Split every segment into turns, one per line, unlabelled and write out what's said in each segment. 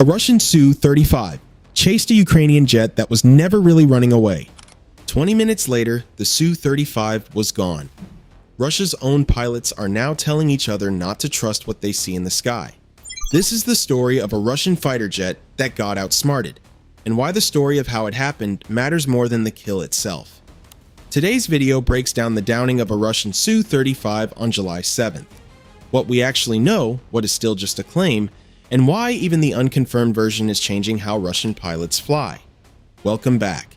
A Russian Su-35 chased a Ukrainian jet that was never really running away. 20 minutes later, the Su-35 was gone. Russia's own pilots are now telling each other not to trust what they see in the sky. This is the story of a Russian fighter jet that got outsmarted, and why the story of how it happened matters more than the kill itself. Today's video breaks down the downing of a Russian Su-35 on July 7th, what we actually know, what is still just a claim, and why even the unconfirmed version is changing how Russian pilots fly. Welcome back.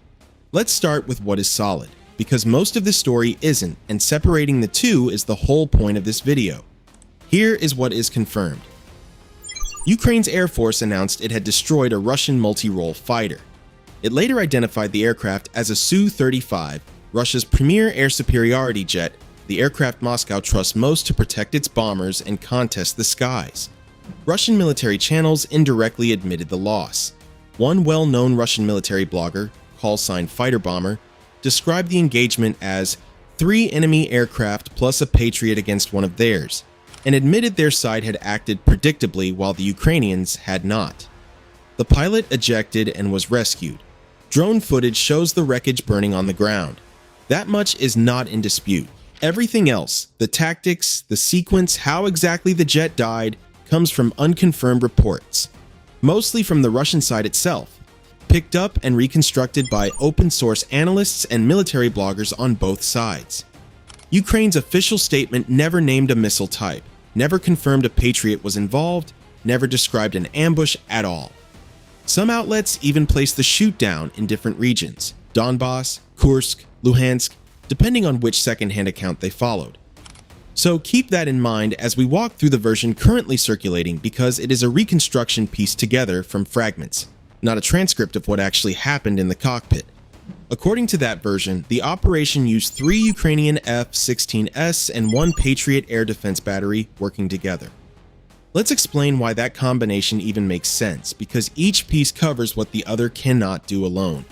Let's start with what is solid, because most of this story isn't, and separating the two is the whole point of this video. Here is what is confirmed. Ukraine's Air Force announced it had destroyed a Russian multi-role fighter. It later identified the aircraft as a Su-35, Russia's premier air superiority jet, the aircraft Moscow trusts most to protect its bombers and contest the skies. Russian military channels indirectly admitted the loss. One well-known Russian military blogger, call-sign Fighter Bomber, described the engagement as 3 enemy aircraft plus a Patriot against one of theirs, and admitted their side had acted predictably while the Ukrainians had not. The pilot ejected and was rescued. Drone footage shows the wreckage burning on the ground. That much is not in dispute. Everything else, the tactics, the sequence, how exactly the jet died, comes from unconfirmed reports, mostly from the Russian side itself, picked up and reconstructed by open-source analysts and military bloggers on both sides. Ukraine's official statement never named a missile type, never confirmed a Patriot was involved, never described an ambush at all. Some outlets even placed the shoot-down in different regions, Donbass, Kursk, Luhansk, depending on which second-hand account they followed. So keep that in mind as we walk through the version currently circulating, because it is a reconstruction pieced together from fragments, not a transcript of what actually happened in the cockpit. According to that version, the operation used 3 Ukrainian F-16s and 1 Patriot air defense battery working together. Let's explain why that combination even makes sense, because each piece covers what the other cannot do alone.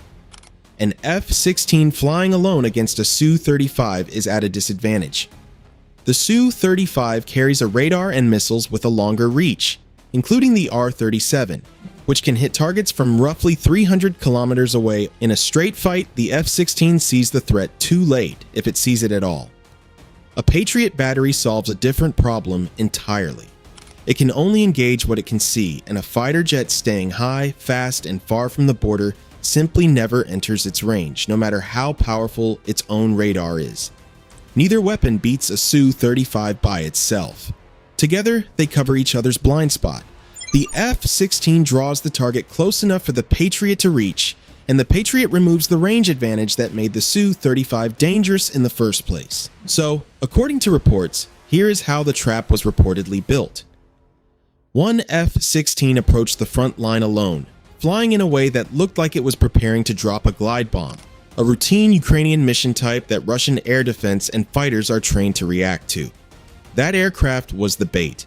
An F-16 flying alone against a Su-35 is at a disadvantage. The Su-35 carries a radar and missiles with a longer reach, including the R-37, which can hit targets from roughly 300 kilometers away. In a straight fight, the F-16 sees the threat too late, if it sees it at all. A Patriot battery solves a different problem entirely. It can only engage what it can see, and a fighter jet staying high, fast, and far from the border simply never enters its range, no matter how powerful its own radar is. Neither weapon beats a Su-35 by itself. Together, they cover each other's blind spot. The F-16 draws the target close enough for the Patriot to reach, and the Patriot removes the range advantage that made the Su-35 dangerous in the first place. So, according to reports, here is how the trap was reportedly built. One F-16 approached the front line alone, flying in a way that looked like it was preparing to drop a glide bomb, a routine Ukrainian mission type that Russian air defense and fighters are trained to react to. That aircraft was the bait.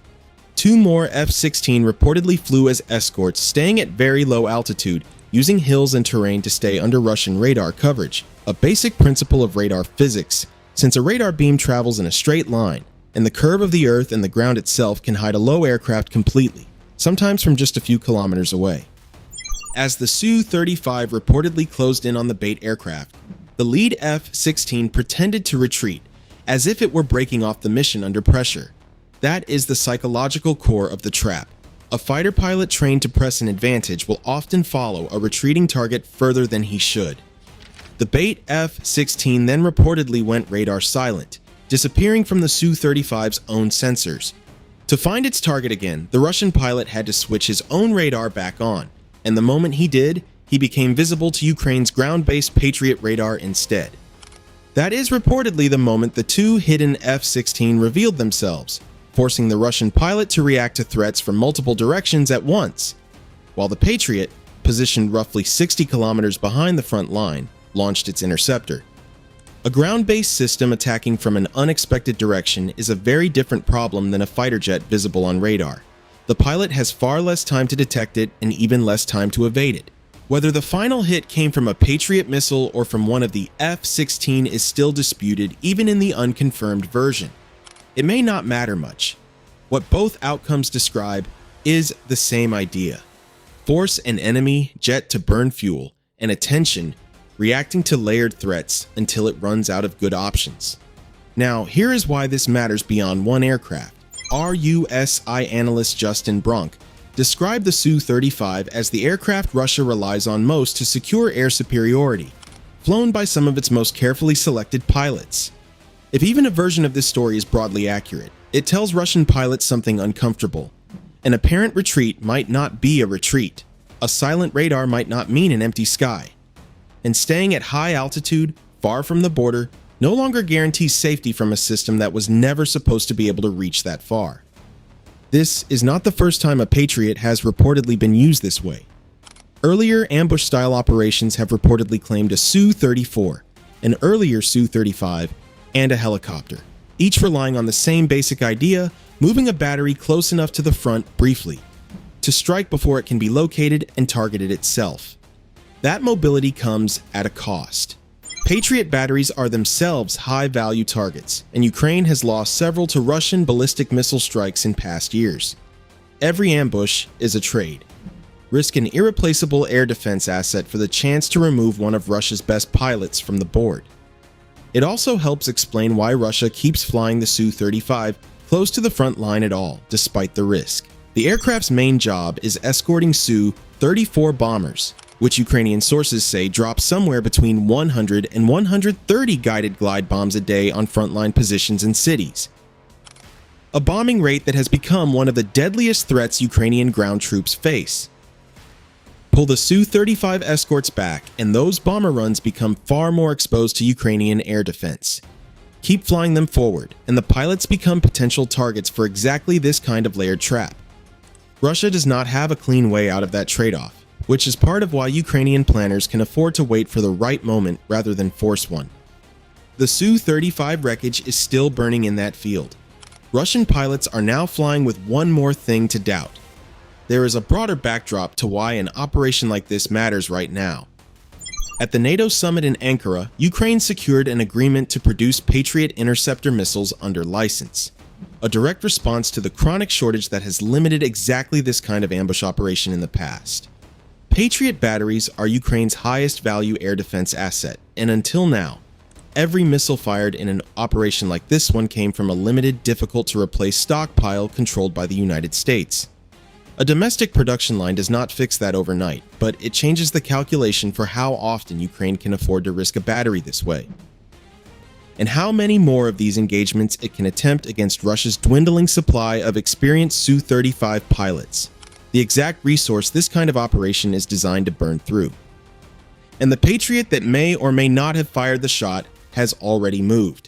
2 more F-16 reportedly flew as escorts, staying at very low altitude, using hills and terrain to stay under Russian radar coverage, a basic principle of radar physics, since a radar beam travels in a straight line, and the curve of the Earth and the ground itself can hide a low aircraft completely, sometimes from just a few kilometers away. As the Su-35 reportedly closed in on the bait aircraft, the lead F-16 pretended to retreat, as if it were breaking off the mission under pressure. That is the psychological core of the trap. A fighter pilot trained to press an advantage will often follow a retreating target further than he should. The bait F-16 then reportedly went radar silent, disappearing from the Su-35's own sensors. To find its target again, the Russian pilot had to switch his own radar back on, and the moment he did, he became visible to Ukraine's ground-based Patriot radar instead. That is reportedly the moment the 2 hidden F-16 revealed themselves, forcing the Russian pilot to react to threats from multiple directions at once, while the Patriot, positioned roughly 60 kilometers behind the front line, launched its interceptor. A ground-based system attacking from an unexpected direction is a very different problem than a fighter jet visible on radar. The pilot has far less time to detect it and even less time to evade it. Whether the final hit came from a Patriot missile or from one of the F-16 is still disputed even in the unconfirmed version. It may not matter much. What both outcomes describe is the same idea. force an enemy jet to burn fuel, and attention, reacting to layered threats until it runs out of good options. Now, here is why this matters beyond one aircraft. RUSI analyst Justin Brunk described the Su-35 as the aircraft Russia relies on most to secure air superiority, flown by some of its most carefully selected pilots. If even a version of this story is broadly accurate, it tells Russian pilots something uncomfortable. An apparent retreat might not be a retreat. A silent radar might not mean an empty sky. And staying at high altitude, far from the border, no longer guarantees safety from a system that was never supposed to be able to reach that far. This is not the first time a Patriot has reportedly been used this way. Earlier ambush-style operations have reportedly claimed a Su-34, an earlier Su-35, and a helicopter, each relying on the same basic idea, moving a battery close enough to the front briefly, to strike before it can be located and targeted itself. That mobility comes at a cost. Patriot batteries are themselves high-value targets, and Ukraine has lost several to Russian ballistic missile strikes in past years. Every ambush is a trade. Risk an irreplaceable air defense asset for the chance to remove one of Russia's best pilots from the board. It also helps explain why Russia keeps flying the Su-35 close to the front line at all, despite the risk. The aircraft's main job is escorting Su-34 bombers, which Ukrainian sources say drop somewhere between 100 and 130 guided glide bombs a day on frontline positions in cities. A bombing rate that has become one of the deadliest threats Ukrainian ground troops face. Pull the Su-35 escorts back, and those bomber runs become far more exposed to Ukrainian air defense. Keep flying them forward, and the pilots become potential targets for exactly this kind of layered trap. Russia does not have a clean way out of that trade-off, which is part of why Ukrainian planners can afford to wait for the right moment rather than force one. The Su-35 wreckage is still burning in that field. Russian pilots are now flying with one more thing to doubt. There is a broader backdrop to why an operation like this matters right now. At the NATO summit in Ankara, Ukraine secured an agreement to produce Patriot interceptor missiles under license, a direct response to the chronic shortage that has limited exactly this kind of ambush operation in the past. Patriot batteries are Ukraine's highest value air defense asset, and until now, every missile fired in an operation like this one came from a limited, difficult-to-replace stockpile controlled by the United States. A domestic production line does not fix that overnight, but it changes the calculation for how often Ukraine can afford to risk a battery this way, and how many more of these engagements it can attempt against Russia's dwindling supply of experienced Su-35 pilots, the exact resource this kind of operation is designed to burn through. And the Patriot that may or may not have fired the shot has already moved.